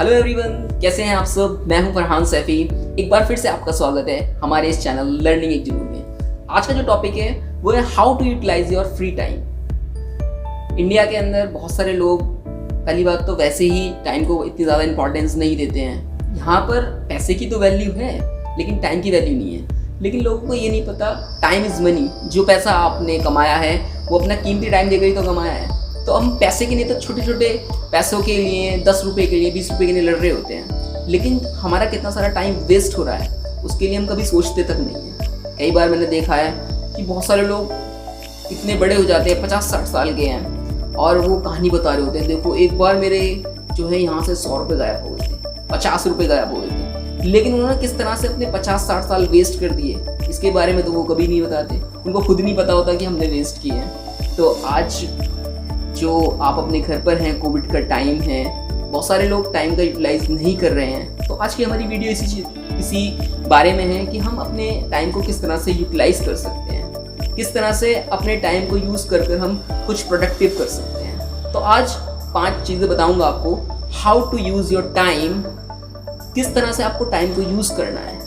Hello everyone, कैसे हैं आप सब। मैं हूं फरहान सैफी। एक बार फिर से आपका स्वागत है हमारे इस चैनल लर्निंग एक जुनून में। आज का जो टॉपिक है वो है how to utilise your free time. India के अंदर बहुत सारे लोग, पहली बात तो वैसे ही टाइम को इतनी ज़्यादा इंपॉर्टेंस नहीं देते हैं। यहाँ पर पैसे की तो वैल्यू है लेकिन टाइम की वैल्यू नहीं है। लेकिन लोगों को ये नहीं पता टाइम इज़ मनी। जो पैसा आपने कमाया है वो अपना कीमती टाइम देकर ही तो कमाया है। तो हम पैसे के लिए तो छोटे छोटे पैसों के लिए 10 रुपये के लिए 20 रुपये के लिए लड़ रहे होते हैं, लेकिन हमारा कितना सारा टाइम वेस्ट हो रहा है उसके लिए हम कभी सोचते तक नहीं हैं। कई बार मैंने देखा है कि बहुत सारे लोग इतने बड़े हो जाते हैं, 50-60 साल के हैं, और वो कहानी बता रहे होते हैं, देखो एक बार मेरे जो है यहाँ से 100 रुपये गायब हो गए थे, 50 रुपये गायब हो गए थे। लेकिन उन्होंने किस तरह से अपने 50-60 साल वेस्ट कर दिए इसके बारे में तो वो कभी नहीं बताते। उनको खुद नहीं पता होता कि हमने वेस्ट किए हैं। तो आज जो आप अपने घर पर हैं, कोविड का टाइम है, बहुत सारे लोग टाइम का यूटिलाइज नहीं कर रहे हैं। तो आज की हमारी वीडियो इसी बारे में है कि हम अपने टाइम को किस तरह से यूटिलाइज कर सकते हैं, किस तरह से अपने टाइम को यूज़ कर हम कुछ प्रोडक्टिव कर सकते हैं। तो आज 5 चीज़ें बताऊंगा आपको, how to use your time, किस तरह से आपको टाइम को यूज़ करना है।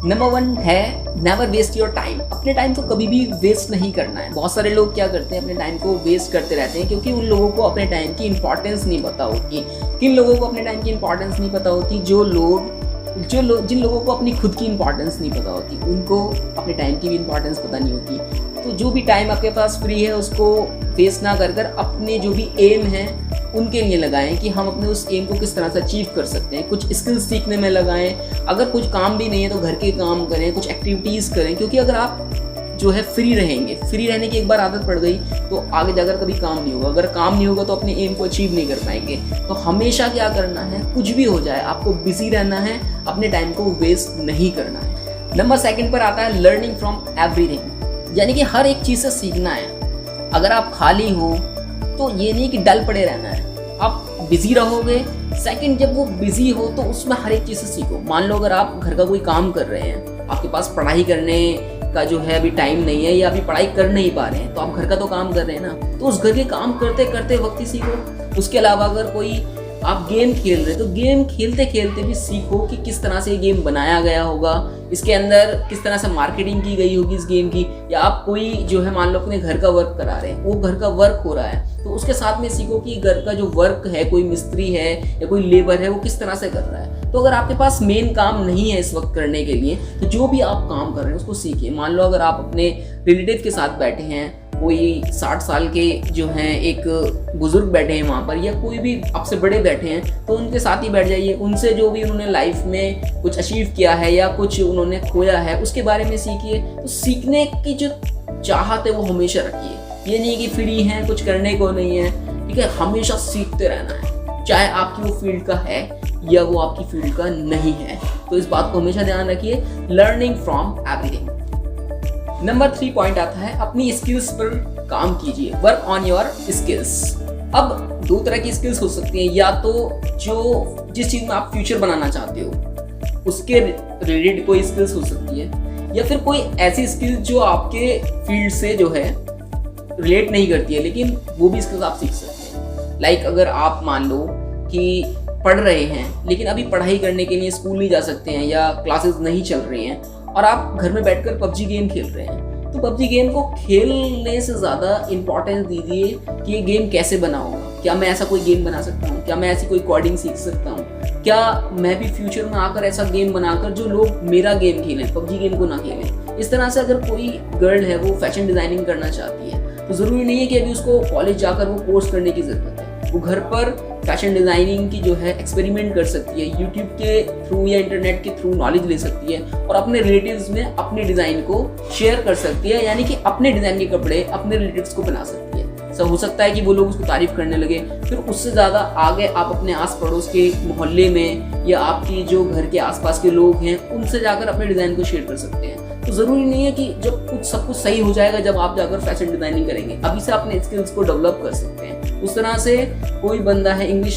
नंबर 1 है नेवर वेस्ट योर टाइम। अपने टाइम को कभी भी वेस्ट नहीं करना है। बहुत सारे लोग क्या करते हैं, अपने टाइम को वेस्ट करते रहते हैं क्योंकि उन लोगों को अपने टाइम की इंपॉर्टेंस नहीं पता होती। किन लोगों को अपने टाइम की इंपॉर्टेंस नहीं पता होती? जिन लोगों को अपनी खुद की इंपॉर्टेंस नहीं पता होती, उनको अपने टाइम की भी इंपॉर्टेंस पता नहीं होती। तो जो भी टाइम आपके पास फ्री है उसको वेस्ट ना कर अपने जो भी एम है उनके लिए लगाएं कि हम अपने उस एम को किस तरह से अचीव कर सकते हैं। कुछ स्किल्स सीखने में लगाएं। अगर कुछ काम भी नहीं है तो घर के काम करें, कुछ एक्टिविटीज़ करें, क्योंकि अगर आप जो है फ्री रहेंगे, फ्री रहने की एक बार आदत पड़ गई तो आगे जाकर कभी काम नहीं होगा। अगर काम नहीं होगा तो अपने एम को अचीव नहीं कर पाएंगे। तो हमेशा क्या करना है, कुछ भी हो जाए आपको बिजी रहना है, अपने टाइम को वेस्ट नहीं करना है। नंबर 2 पर आता है लर्निंग फ्रॉम एवरीथिंग, यानी कि हर एक चीज़ से सीखना है। अगर आप खाली हो तो ये नहीं कि डल पड़े रहना है, आप बिजी रहोगे। सेकंड, जब वो बिजी हो तो उसमें हर एक चीज़ से सीखो। मान लो अगर आप घर का कोई काम कर रहे हैं, आपके पास पढ़ाई करने का जो है अभी टाइम नहीं है या अभी पढ़ाई कर नहीं पा रहे हैं, तो आप घर का तो काम कर रहे हैं ना, तो उस घर के काम करते करते वक्त ही सीखो। उसके अलावा अगर कोई आप गेम खेल रहे हैं तो गेम खेलते खेलते भी सीखो कि किस तरह से ये गेम बनाया गया होगा, इसके अंदर किस तरह से मार्केटिंग की गई होगी इस गेम की। या आप कोई जो है मान लो अपने घर का वर्क करा रहे हैं, वो घर का वर्क हो रहा है तो उसके साथ में सीखो कि घर का जो वर्क है, कोई मिस्त्री है या कोई लेबर है, वो किस तरह से कर रहा है। तो अगर आपके पास मेन काम नहीं है इस वक्त करने के लिए तो जो भी आप काम कर रहे हैं उसको सीखिए। मान लो अगर आप अपने रिलेटिव के साथ बैठे हैं, कोई 60 साल के जो हैं एक बुजुर्ग बैठे हैं वहाँ पर, या कोई भी आपसे बड़े बैठे हैं, तो उनके साथ ही बैठ जाइए। उनसे जो भी उन्होंने लाइफ में कुछ अचीव किया है या कुछ उन्होंने खोया है उसके बारे में सीखिए। तो सीखने की जो चाहत है वो हमेशा रखिए। ये नहीं कि फ्री हैं, कुछ करने को नहीं है, ठीक है, हमेशा सीखते रहना है, चाहे आपकी वो फील्ड का है या वो आपकी फील्ड का नहीं है। तो इस बात को हमेशा ध्यान रखिए, learning from everything. Number 3 point आता है अपनी स्किल्स पर काम कीजिए, वर्क ऑन योर स्किल्स। अब 2 तरह की स्किल्स हो सकती हैं, या तो जिस चीज़ में आप फ्यूचर बनाना चाहते हो उसके रिलेटेड कोई स्किल्स हो सकती है, या फिर कोई ऐसी स्किल्स जो आपके फील्ड से जो है रिलेट नहीं करती है लेकिन वो भी स्किल्स आप सीख सकते हैं। लाइक अगर आप मान लो कि पढ़ रहे हैं लेकिन अभी पढ़ाई करने के लिए स्कूल नहीं जा सकते हैं या क्लासेस नहीं चल रही हैं और आप घर में बैठकर पबजी गेम खेल रहे हैं, तो पबजी गेम को खेलने से ज़्यादा इम्पोर्टेंस दीजिए कि ये गेम कैसे बना होगा। क्या मैं ऐसा कोई गेम बना सकता हूँ? क्या मैं ऐसी कोई कोडिंग सीख सकता हूँ? क्या मैं भी फ्यूचर में आकर ऐसा गेम बनाकर जो लोग मेरा गेम खेलें, पबजी गेम को ना खेलें। इस तरह से अगर कोई गर्ल है वो फैशन डिज़ाइनिंग करना चाहती है तो ज़रूरी नहीं है कि अभी उसको कॉलेज जाकर वो कोर्स करने की ज़रूरत है। वो घर पर फैशन डिज़ाइनिंग की जो है एक्सपेरिमेंट कर सकती है, यूट्यूब के थ्रू या इंटरनेट के थ्रू नॉलेज ले सकती है और अपने रिलेटिव्स में अपने डिज़ाइन को शेयर कर सकती है, यानी कि अपने डिज़ाइन के कपड़े अपने रिलेटिव्स को बना सकती है। ऐसा हो सकता है कि वो लोग उसको तारीफ करने लगे, फिर उससे ज़्यादा आगे आप अपने आस पड़ोस के मोहल्ले में या आपकी जो घर के आसपास के लोग हैं उनसे जाकर अपने डिज़ाइन को शेयर कर सकते हैं। तो ज़रूरी नहीं है कि जब सब कुछ सही हो जाएगा जब आप जाकर फैशन डिज़ाइनिंग करेंगे, अभी से अपने स्किल्स को डेवलप कर सकते हैं। उस तरह से कोई बंदा है इंग्लिश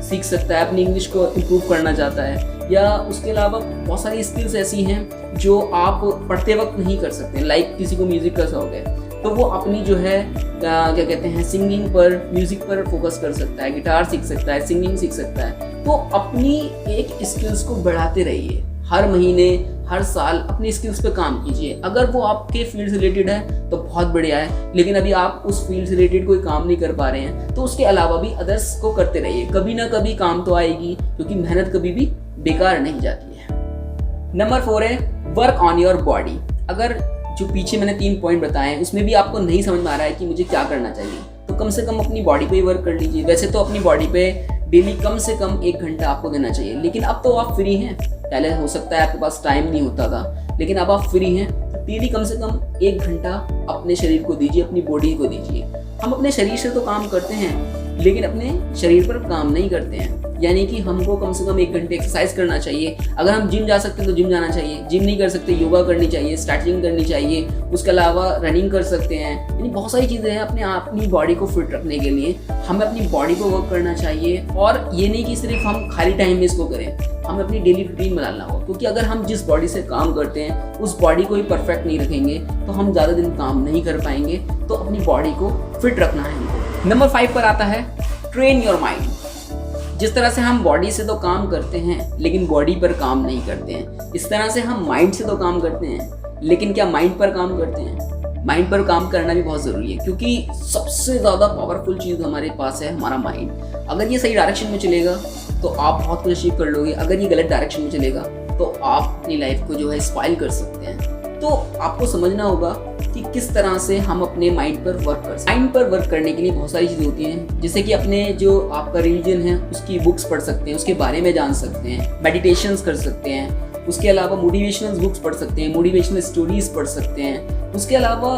सीख सकता है, अपनी इंग्लिश को इम्प्रूव करना चाहता है, या उसके अलावा बहुत सारी स्किल्स ऐसी हैं जो आप पढ़ते वक्त नहीं कर सकते। लाइक किसी को म्यूज़िक का शौक है तो वो अपनी जो है क्या कहते हैं सिंगिंग पर, म्यूजिक पर फोकस कर सकता है, गिटार सीख सकता है, सिंगिंग सीख सकता है। तो अपनी एक स्किल्स को बढ़ाते रहिए, हर महीने हर साल अपनी स्किल्स पे काम कीजिए। अगर वो आपके फील्ड से रिलेटेड है तो बहुत बढ़िया है, लेकिन अभी आप उस फील्ड से रिलेटेड कोई काम नहीं कर पा रहे हैं तो उसके अलावा भी अदर्स को करते रहिए, कभी ना कभी काम तो आएगी, क्योंकि मेहनत कभी भी बेकार नहीं जाती है। नंबर 4 है वर्क ऑन योर बॉडी। अगर जो पीछे मैंने 3 पॉइंट बताए हैं उसमें भी आपको नहीं समझ में आ रहा है कि मुझे क्या करना चाहिए, तो कम से कम अपनी बॉडी पे ही वर्क कर लीजिए। वैसे तो अपनी बॉडी पे डेली कम से कम 1 घंटा आपको देना चाहिए, लेकिन अब तो आप फ्री हैं। पहले हो सकता है आपके पास टाइम नहीं होता था, लेकिन अब आप फ्री हैं तो डेली कम से कम 1 घंटा अपने शरीर को दीजिए, अपनी बॉडी को दीजिए। हम अपने शरीर से तो काम करते हैं लेकिन अपने शरीर पर काम नहीं करते हैं, यानी कि हमको कम से कम 1 घंटे एक्सरसाइज करना चाहिए। अगर हम जिम जा सकते हैं तो जिम जाना चाहिए, जिम नहीं कर सकते योगा करनी चाहिए, स्ट्रेचिंग करनी चाहिए, उसके अलावा रनिंग कर सकते हैं। यानी बहुत सारी चीज़ें हैं अपनी बॉडी को फिट रखने के लिए। हमें अपनी बॉडी को वर्क करना चाहिए, और ये नहीं कि सिर्फ हम खाली टाइम में इसको करें, हमें अपनी डेली रूटीन बनाना हो, क्योंकि अगर हम जिस बॉडी से काम करते हैं उस बॉडी को ही परफेक्ट नहीं रखेंगे तो हम ज़्यादा दिन काम नहीं कर पाएंगे। तो अपनी बॉडी को फिट रखना है हमको। नंबर 5 पर आता है ट्रेन योर माइंड। जिस तरह से हम बॉडी से तो काम करते हैं लेकिन बॉडी पर काम नहीं करते हैं, इस तरह से हम माइंड से तो काम करते हैं लेकिन क्या माइंड पर काम करते हैं? माइंड पर काम करना भी बहुत ज़रूरी है, क्योंकि सबसे ज़्यादा पावरफुल चीज़ हमारे पास है हमारा माइंड। अगर ये सही डायरेक्शन में चलेगा तो आप बहुत कुछ अचीव कर लोगे, अगर ये गलत डायरेक्शन में चलेगा तो आप अपनी लाइफ को जो है स्पॉइल कर सकते हैं। तो आपको समझना होगा कि किस तरह से हम अपने माइंड पर वर्क कर सकते हैं। माइंड पर वर्क करने के लिए बहुत सारी चीज़ें होती हैं, जैसे कि अपने जो आपका रिलीजन है उसकी बुक्स पढ़ सकते हैं, उसके बारे में जान सकते हैं, मेडिटेशंस कर सकते हैं, उसके अलावा मोटिवेशनल बुक्स पढ़ सकते हैं, मोटिवेशनल स्टोरीज पढ़ सकते हैं, उसके अलावा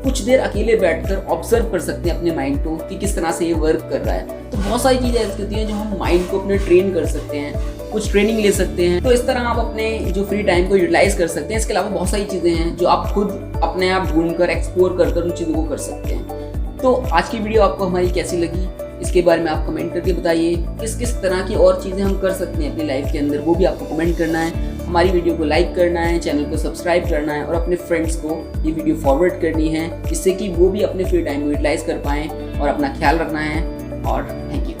कुछ देर अकेले बैठकर ऑब्जर्व कर सकते हैं अपने माइंड को कि किस तरह से ये वर्क कर रहा है। तो बहुत सारी चीज़ें ऐसी होती हैं जो हम माइंड को अपने ट्रेन कर सकते हैं, कुछ ट्रेनिंग ले सकते हैं। तो इस तरह आप अपने जो फ्री टाइम को यूटिलाइज कर सकते हैं। इसके अलावा बहुत सारी चीज़ें हैं जो आप खुद अपने आप ढूंढकर एक्सप्लोर कर उन चीज़ों को कर सकते हैं। तो आज की वीडियो आपको हमारी कैसी लगी इसके बारे में आप कमेंट करके बताइए। किस किस तरह की और चीज़ें हम कर सकते हैं अपनी लाइफ के अंदर, वो भी आपको कमेंट करना है। हमारी वीडियो को लाइक करना है, चैनल को सब्सक्राइब करना है और अपने फ्रेंड्स को ये वीडियो फॉरवर्ड करनी है, जिससे कि वो भी अपने फ्री टाइम को यूटिलाइज कर पाएँ और अपना ख्याल रखना है। और थैंक यू।